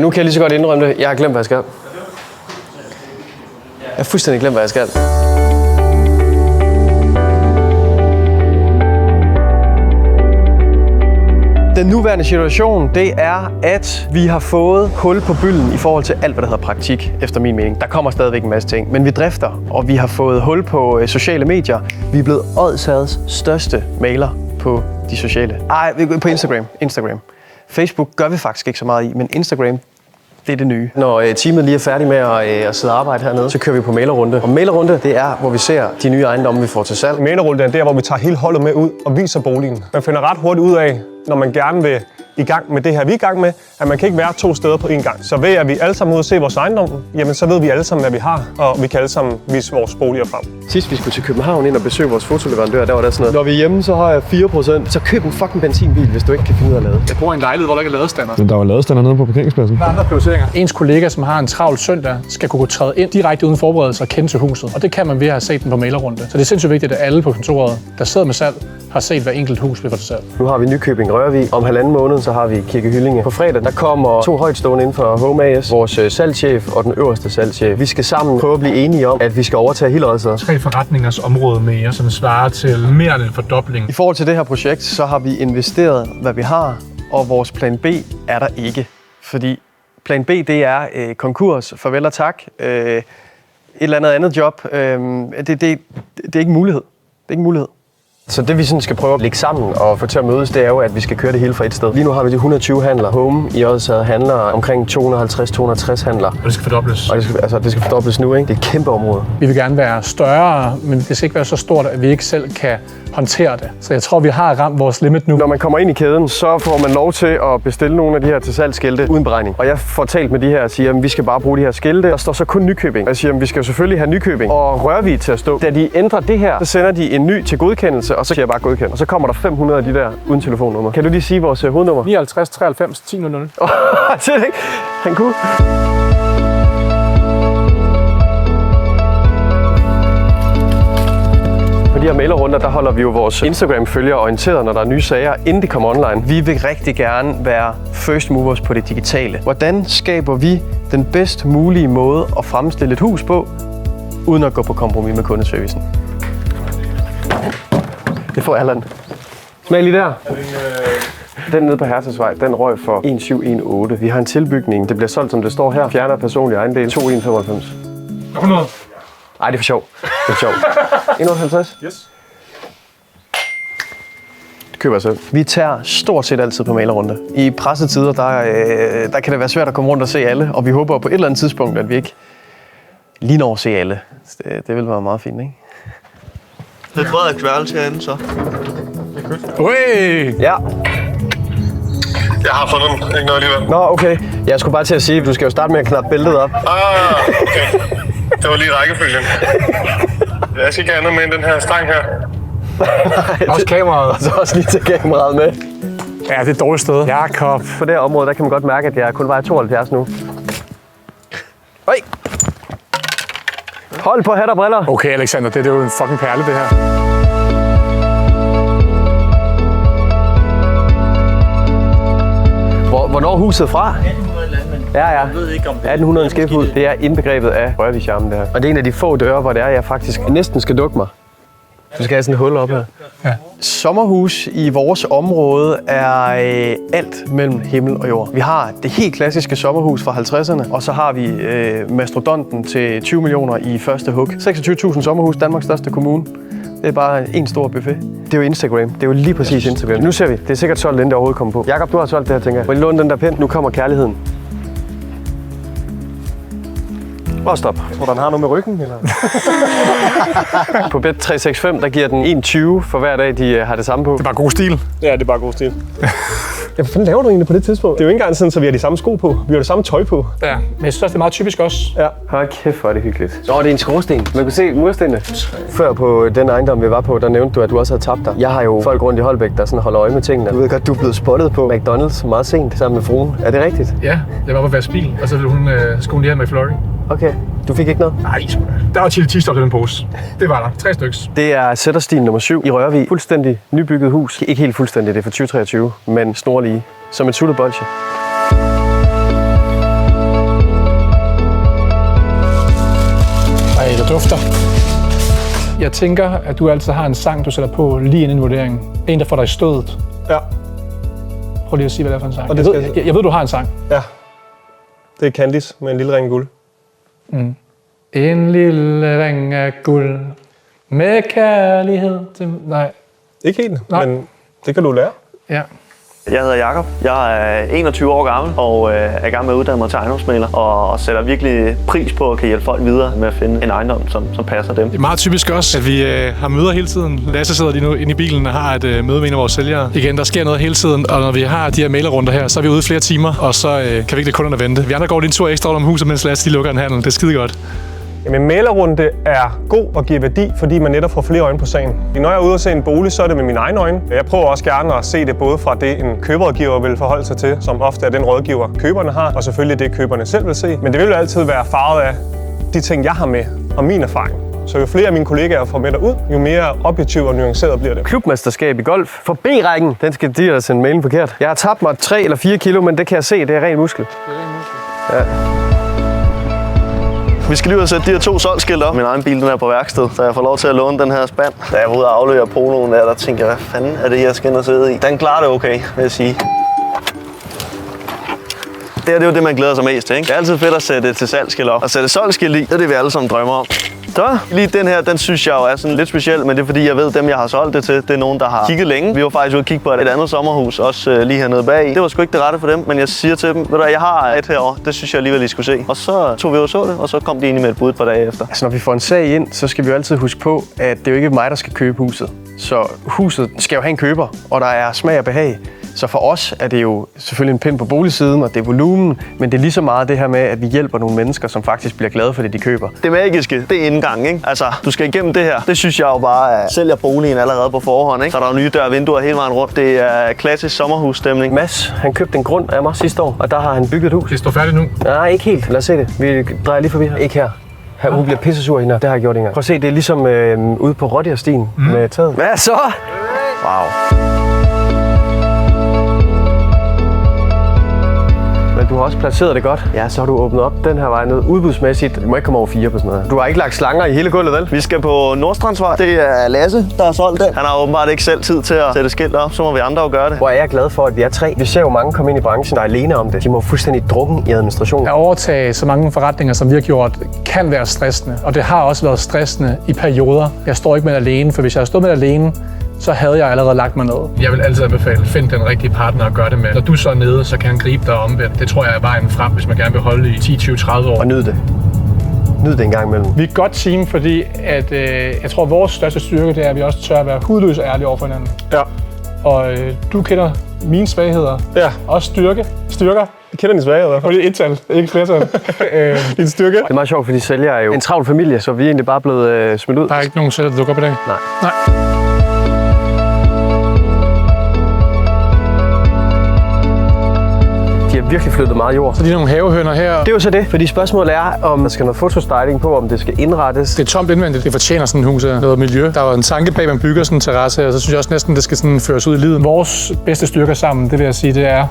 Nu kan jeg lige så godt indrømme det. Jeg har glemt, hvad jeg skal. Jeg har fuldstændig glemt, hvad jeg skal. Den nuværende situation, det er, at vi har fået hul på bylden i forhold til alt, hvad der hedder praktik, efter min mening. Der kommer stadigvæk en masse ting, men vi drifter, og vi har fået hul på sociale medier. Vi er blevet Oddsherreds største mailer på de sociale. På Instagram. Facebook gør vi faktisk ikke så meget i, men Instagram, det er det nye. Når teamet lige er færdig med at sidde og arbejde hernede, så kører vi på mailerrunde. Og mailerrunde, det er, hvor vi ser de nye ejendomme, vi får til salg. Mailerrunde er der, hvor vi tager hele holdet med ud og viser boligen. Man finder ret hurtigt ud af, når man gerne vil i gang med det her, vi er i gang med, at man kan ikke være 2 steder på én gang. Så ved at vi alle sammen ud og se vores ejendom, jamen så ved vi alle sammen, hvad vi har, og vi kan alle sammen vise vores boliger frem. Sidst vi skulle til København ind og besøge vores fotoleverandør, der var der sådan noget. Når vi er hjemme, så har jeg 4%. Så køb en fucking benzinbil, hvis du ikke kan finde ud af at lade. Jeg bor i en lejlighed, hvor der ikke er ladestander. Men der var ladestander nede på parkeringspladsen. Der er andre prioriteringer. Ens kollega, som har en travl søndag, skal kunne træde ind direkte uden forberedelse og kende til huset. Og det kan man ved at have set den på mailerrunde. Så det er sindssygt vigtigt, at alle på kontoret, der sidder med salg, har set hver enkelt hus, vi får til salg. Nu har vi Nykøbing Rørvig. Om 1,5 måned, så har vi Kirke Hyllinge. På fredag, der kommer 2 højtstående inden for Home AS, vores salgschef og den øverste salgschef. Vi skal sammen prøve at blive enige om, at vi skal overtage hele Oddsherred. 3 forretningers område mere, som svarer til mere end en fordobling. I forhold til det her projekt, så har vi investeret, hvad vi har, og vores plan B er der ikke. Fordi plan B, det er konkurs, farvel og tak, et eller andet job. Det er ikke mulighed. Det er ikke mulighed. Så det vi sådan skal prøve at lægge sammen og få til at mødes, det er jo, at vi skal køre det hele fra et sted. Lige nu har vi de 120 handler. Home i Oddsherred handler omkring 250-260 handler. Og det skal fordobles. Og det skal fordobles nu, ikke? Det er et kæmpe område. Vi vil gerne være større, men det skal ikke være så stort, at vi ikke selv kan håndtere det. Så jeg tror, vi har ramt vores limit nu. Når man kommer ind i kæden, så får man lov til at bestille nogle af de her til salgsskilte uden beregning. Og jeg får talt med de her og siger, at vi skal bare bruge de her skilte. Der står så kun Nykøbing. Og jeg siger, at vi skal jo selvfølgelig have Nykøbing og Rørvig til at stå. Da de ændrer det her, så sender de en ny til godkendelse, og så siger jeg bare godkend. Og så kommer der 500 af de der uden telefonnummer. Kan du lige sige vores hovednummer? 59 93 10 00. Det er ikke. Han kunne. På de her mailerrunder, der holder vi jo vores Instagram-følgere orienteret, når der er nye sager, inden de kommer online. Vi vil rigtig gerne være first movers på det digitale. Hvordan skaber vi den bedst mulige måde at fremstille et hus på, uden at gå på kompromis med kundeservicen? Det får Allan. Smag lige der. Den nede på Hertelsvej, den røg for 1718. Vi har en tilbygning. Det bliver solgt, som det står her. Fjerner personlig ejendel 2195. 100. Ej, det er for sjov. Det er for sjov. 150? Yes. Det køber jeg selv. Vi tager stort set altid på mailerrunde. I pressetider, der kan det være svært at komme rundt og se alle, og vi håber på et eller andet tidspunkt, at vi ikke lige når at se alle. Det vil være meget fint, ikke? Det er Frederiks værelse herinde, så. Ui! Ja. Jeg har fundet den. Ikke noget alligevel. Nå, okay. Jeg skulle bare til at sige, at du skal jo starte med at knappe bæltet op. Okay. Det var lige rækkefølgen. Jeg skal ikke have andet med end den her stang her. Nej, Også kameraet. Og så også lige til kameraet med. Ja, det er et dårligt sted. Jakob. På det her område, der kan man godt mærke, at jeg kun vejer 72 nu. Øj! Hold på hat og briller. Okay, Alexander, det er jo en fucking perle, det her. Hvornår huset fra? 1800 landmænd. Ja. Jeg ved ikke, om det 1800 en skæft ud. Det er indbegrebet af Rørvig-charmen, det her. Og det er en af de få døre, hvor det er, jeg faktisk næsten skal dukke mig. Du skal have sådan et hul op her. Ja. Sommerhus i vores område er alt mellem himmel og jord. Vi har det helt klassiske sommerhus fra 50'erne, og så har vi mastodonten til 20 millioner i første hug. 26.000 sommerhus, Danmarks største kommune. Det er bare en stor buffet. Det er jo Instagram. Det er jo lige præcis Instagram. Nu ser vi. Det er sikkert solgt, inden det overhovedet kommer på. Jakob, du har solgt det her, tænker jeg. Må I låne den der pind? Nu kommer kærligheden. Og stop. Jeg tror, den har noget med ryggen, eller? På Bet365, der giver den 1,20 for hver dag, de har det samme på. Det er bare god stil. Ja, det er bare god stil. Hvad fanden laver du egentlig på det tidspunkt? Det er jo ikke engang sådan, så vi har de samme sko på. Vi har det samme tøj på. Ja, men jeg synes også, det er meget typisk også. Ja. Hold kæft, hvor er det hyggeligt. Så det er en skorsten. Man kan se murstenene. Før på den ejendom, vi var på, der nævnte du, at du også havde tabt dig. Jeg har jo folk rundt i Holbæk, der sådan holder øje med tingene. Du ved godt, du er blevet spottet på McDonald's meget sent sammen med fruen. Er det rigtigt? Ja, jeg var på at vaske bil, og så ville hun skoene lige med Florrie. Okay. Du fik ikke noget? Nej, sgu da. Der var chili cheese i den pose. Det var der. 3 styks. Det er Sætterstien nummer 7 i Rørvig. Fuldstændig nybygget hus. Ikke helt fuldstændig, det er fra 2023, men snorlige. Som et suttet bolsje. dufter. Jeg tænker, at du altid har en sang, du sætter på lige inden vurderingen. En, der får dig i stødet. Ja. Prøv lige at sige, hvad det er for en sang. Og det skal Jeg ved, du har en sang. Ja. Det er Candice med en lille ring guld. En lille ring af guld med kærlighed til... Nej. Ikke helt, Nej. men det kan du lære. Ja. Jeg hedder Jakob. Jeg er 21 år gammel og er i gang med at uddanne mig til ejendomsmægler og sætter virkelig pris på at kan hjælpe folk videre med at finde en ejendom, som passer dem. Det er meget typisk også, at vi har møder hele tiden. Lasse sidder lige nu inde i bilen og har et møde med en af vores sælgere. Igen, der sker noget hele tiden, og når vi har de her mailerrunder her, så er vi ude flere timer, og så kan vi ikke lade kunderne vente. Vi andre går lige en tur ekstra om huset, mens Lasse lukker en handel. Det er skide godt. Jamen, mælerrunde er god og giver værdi, fordi man netop får flere øjne på sagen. Når jeg er ude og se en bolig, så er det med mine egne øjne. Jeg prøver også gerne at se det både fra det, en køberrådgiver vil forholde sig til, som ofte er den rådgiver, køberne har, og selvfølgelig det, køberne selv vil se. Men det vil jo altid være farvet af de ting, jeg har med, og min erfaring. Så jo flere af mine kollegaer får med derud, jo mere objektiv og nuanceret bliver det. Klubmesterskab i golf. For B-rækken, den skal de have sendt mailen forkert. Jeg har tabt mig 3 eller 4 kilo, men det kan jeg se, det er ren muskel. Ja. Vi skal lige ud og sætte de her 2 solgskilte op. Min egen bil den er på værksted, så jeg får lov til at låne den her spand. Da jeg var ude og aflevere poloen der tænkte jeg, hvad fanden er det, jeg skal ind og sidde i? Den klarer det okay, vil jeg sige. Det er jo det, man glæder sig mest til, ikke? Det er altid fedt at sætte til salgsskilt op. At sætte solgskilt i, det er det, vi alle sammen drømmer om. Så lige den her, den synes jeg jo er sådan lidt speciel, men det er fordi, jeg ved, dem jeg har solgt det til, det er nogen, der har kigget længe. Vi var faktisk ude og kigge på et andet sommerhus, også lige hernede bag. Det var sgu ikke det rette for dem, men jeg siger til dem, ved du, jeg har et herovre, det synes jeg alligevel, I skulle se. Og så tog vi og så det, og så kom de ind med et bud et par dage efter. Altså, når vi får en sag ind, så skal vi jo altid huske på, at det er jo ikke mig, der skal købe huset. Så huset skal jo have en køber, og der er smag og behag. Så for os er det jo selvfølgelig en pind på boligsiden, og det er volumen, men det er lige så meget det her med, at vi hjælper nogle mennesker, som faktisk bliver glade for det, de køber. Det magiske, det er indgangen, ikke? Altså, du skal igennem det her. Det synes jeg jo bare, at sælger boligen allerede på forhånd, ikke? Så der er jo nye døre og vinduer hele vejen rundt. Det er klassisk sommerhusstemning. Mads, han købte en grund af mig sidste år, og der har han bygget et hus. Det står færdigt nu. Nej, ikke helt. Lad os se det. Vi drejer lige forbi her. Ikke her. Hun bliver pissesur hende, det har jeg gjort engang. Prøv at se, det er ligesom ude på Rådjerstien med taget. Hvad så? Wow. Men du har også placeret det godt. Ja, så har du åbnet op den her vej ned udbudsmæssigt. Du må ikke komme over 4 på sådan noget. Du har ikke lagt slanger i hele gulvet, vel? Vi skal på Nordstrandsvej. Det er Lasse, der har solgt den. Han har åbenbart ikke selv tid til at sætte skilt op, så må vi andre jo gøre det. Hvor er jeg glad for, at vi er 3. Vi ser jo mange komme ind i branchen, der er alene om det. De må fuldstændig drukken i administration. At overtage så mange forretninger, som vi har gjort, kan være stressende. Og det har også været stressende i perioder. Jeg står ikke med det alene, for hvis jeg havde stået med det alene, så havde jeg allerede lagt mig ned. Jeg vil altid anbefale, find den rigtige partner at gøre det med. Når du så er nede, så kan han gribe dig omvendt. Det tror jeg er vejen frem, hvis man gerne vil holde i 10, 20, 30 år. Og nyd det. Nyd det en gang imellem. Vi er et godt team, fordi at, jeg tror, at vores største styrke det er, at vi også tør at være hudløse og ærlige over for hinanden. Ja. Og du kender mine svagheder. Ja. Også styrker. Jeg kender din svaghed i hvert fald. Det er et-tal, ikke flertal. Din styrke. Det er meget sjovt, fordi sælger er jo en travl familie, så vi er egentlig bare blevet smidt ud. Der er ikke nogen sælger, der dukker op i dag? Nej. De har virkelig flyttet meget jord. Så de er nogle havehøner her. Det er jo så det, fordi spørgsmålet er, om der skal noget fotostyling på, om det skal indrettes. Det er tomt indvendigt. Det fortjener sådan et hus her. Noget miljø. Der er jo en tanke bag, man bygger sådan en terrasse her, og så synes jeg også næsten, det skal sådan føres ud i livet. Vores bedste styrker sammen, det vil jeg sige, det er...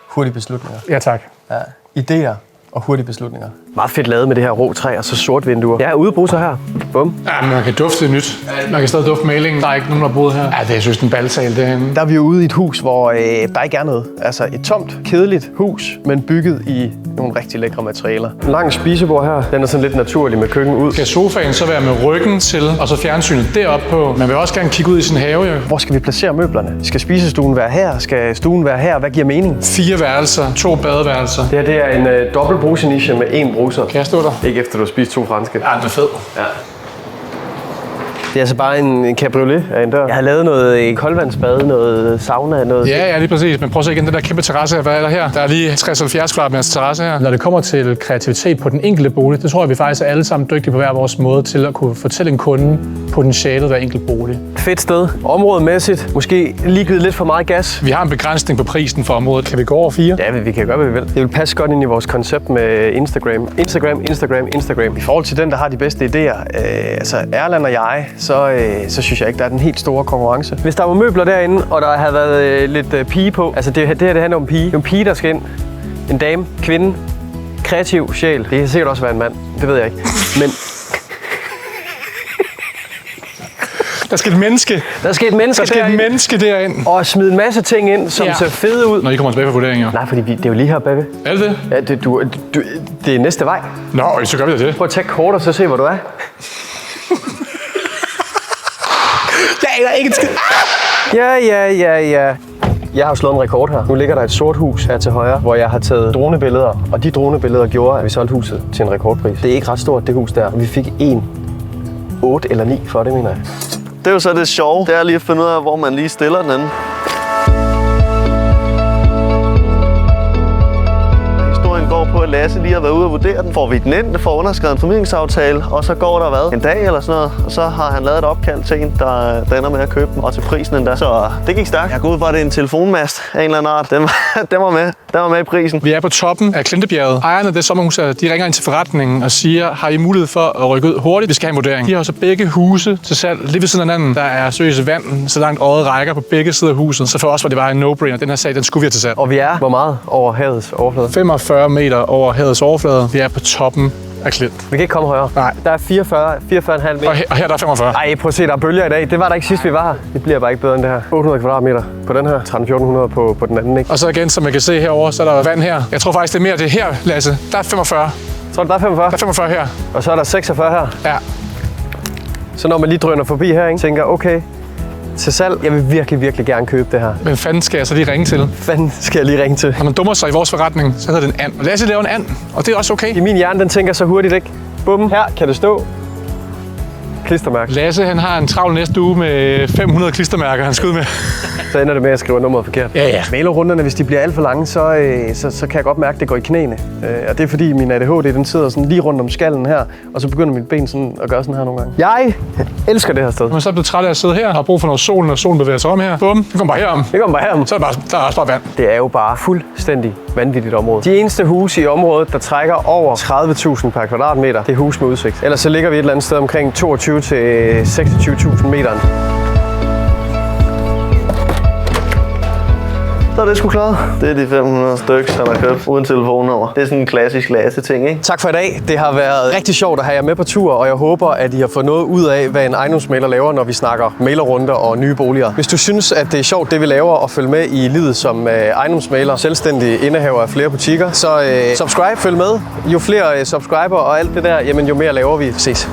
Hurtige beslutninger. Ja, tak. Ja. Idéer og hurtige beslutninger. Meget fedt lavet med det her rå træ og så sort vinduer. Ja, udebruser her. Bum. Ja, man kan dufte det nyt. Man kan stadig dufte malingen. Der er ikke nogen, der har boet her. Ja, det er synes en balsal derhenne. Der er vi jo ude i et hus, hvor der ikke er noget. Altså et tomt, kedeligt hus, men bygget i nogle rigtig lækre materialer. En lang spisebord her. Den er sådan lidt naturlig med køkken ud. Skal sofaen så være med ryggen til, og så fjernsynet deroppe på. Man vil også gerne kigge ud i sin have, jo. Hvor skal vi placere møblerne? Skal spisestuen være her? Skal stuen være her? Hvad giver mening? 4 værelser, 2 badeværelser. Det her det er en dobbelt bruseniche med 1 bruser. Kan jeg stå der? Ikke efter du har spist 2 franske. Ja, den er fed. Ja. Det er altså bare en cabriolet af en dør. Jeg har lavet noget koldvandsbad, noget sauna, noget... Ja, lige præcis. Men prøv at se igen den der kæmpe terrasse her. Hvad er der her? Der er lige 60-70 kvadratmeters terrasse her. Når det kommer til kreativitet på den enkelte bolig, det tror jeg, vi faktisk er alle sammen dygtige på hver vores måde til at kunne fortælle en kunde potentialet hver enkelt bolig. Fedt sted. Områdemæssigt. Måske lige givet lidt for meget gas. Vi har en begrænsning på prisen for området. Kan vi gå over 4? Ja, vi kan gøre, hvad vi vil. Det vil passe godt ind i vores koncept med Instagram. Instagram. I forhold til den, der har de bedste idéer, altså Erland og jeg, så synes jeg ikke, der er den helt store konkurrence. Hvis der var møbler derinde, og der havde været lidt pige på, altså det her det handler om pige. Det er en pige, der skal ind. En dame, kvinde, kreativ sjæl. Det kan sikkert også være en mand, det ved jeg ikke. Men Der skal et menneske. Der skal et menneske Der skal et derind. menneske derind. Og smide en masse ting ind, som ser fede ud. Når I kommer tilbage fra vurderingen, Nej, fordi det er jo lige her bagved. Er det det? Ja, det er næste vej. Nå, så gør vi da det. Prøv at tage kort og så se, hvor du er. Jeg er ikke et skid. Ja. Jeg har jo slået en rekord her. Nu ligger der et sort hus her til højre, hvor jeg har taget dronebilleder. Og de dronebilleder gjorde, at vi solgte huset til en rekordpris. Det er ikke ret stort, det hus der. Vi fik 8 eller 9 for det, mener jeg. Det er jo så det sjove. Det er lige at finde ud af, hvor man lige stiller den anden. Går på, at Lasse lige har været ude og vurdere den. Får vi den ind, får underskrevet en formidlingsaftale, og så går der en dag eller sådan noget, og så har han lavet et opkald til en, der ender med at købe den, og til prisen endda. Så det gik stærkt. Jeg går ud fra, at det er en telefonmast af en eller anden art. Den var med i prisen. Vi er på toppen af Klintebjerget. Ejerne af det sommerhus, de ringer ind til forretningen og siger, har I mulighed for at rykke ud hurtigt? Vi skal have en vurdering. De har så begge huse til salg lige ved siden af hinanden. Der er seriøse vand, så langt øjet rækker på begge sider af huset. Så for os var det bare en no-brainer. Den her sag, den skulle vi have til salg. Og vi er hvor meget over havets overflade? 45 meter over havets overflade. Vi er på toppen af Klint. Vi kan ikke komme højere. Nej. Der er 44,5 meter. Og her der er 45. Ej, prøv at se, der er bølger i dag. Det var der ikke sidst, vi var her. Det bliver bare ikke bedre end det her. 800 kvadratmeter på den her, 1300-1400 på den anden, ikke? Og så igen, som man kan se herovre, så er der vand her. Jeg tror faktisk, det er mere det her, Lasse. Der er 45. Tror du, der er 45? Der er 45 her. Og så er der 46 her. Ja. Så når man lige drøner forbi her, ikke, tænker, okay, til salg, jeg vil virkelig gerne købe det her. Men fanden skal jeg så lige ringe til? Fanden skal jeg lige ringe til? Når man dummer sig i vores forretning, så hedder det en and. Og Lasse laver en and, og det er også okay. I min hjerne, den tænker så hurtigt, ikke? Bum, her kan det stå. Klistermærke. Lasse, han har en travl næste uge med 500 klistermærker, han skal ud med. Så ender det med, at jeg skriver nummeret forkert. Ja. Mailerrunderne, hvis de bliver alt for lange, så kan jeg godt mærke, at det går i knæene. Og det er fordi, min ADHD, den sidder sådan lige rundt om skallen her, og så begynder mit ben sådan at gøre sådan her nogle gange. Jeg elsker det her sted. Når man så er blevet træt af at sidde her, har brug for noget sol, når solen bevæger sig om her. Bum, den kommer bare herom. Det kommer bare herom. Så er der også bare vand. Det er jo bare fuldstændig vanvittigt område. De eneste huse i området, der trækker over 30.000 per kvadratmeter, det er hus med udsigt. Ellers så ligger vi et eller andet sted omkring 22 til 26.000 meter. Så er det sgu klaret. Det er de 500 stykker, som er købt uden telefonnummer. Det er sådan en klassisk Lasse-ting, ikke? Tak for i dag. Det har været rigtig sjovt at have jer med på tur, og jeg håber, at I har fået noget ud af, hvad en ejendomsmægler laver, når vi snakker mæglerrunder og nye boliger. Hvis du synes, at det er sjovt, det vi laver, og følge med i livet som ejendomsmægler, selvstændig indehaver af flere butikker, så subscribe, følg med. Jo flere subscriber og alt det der, jamen jo mere laver vi. Ses.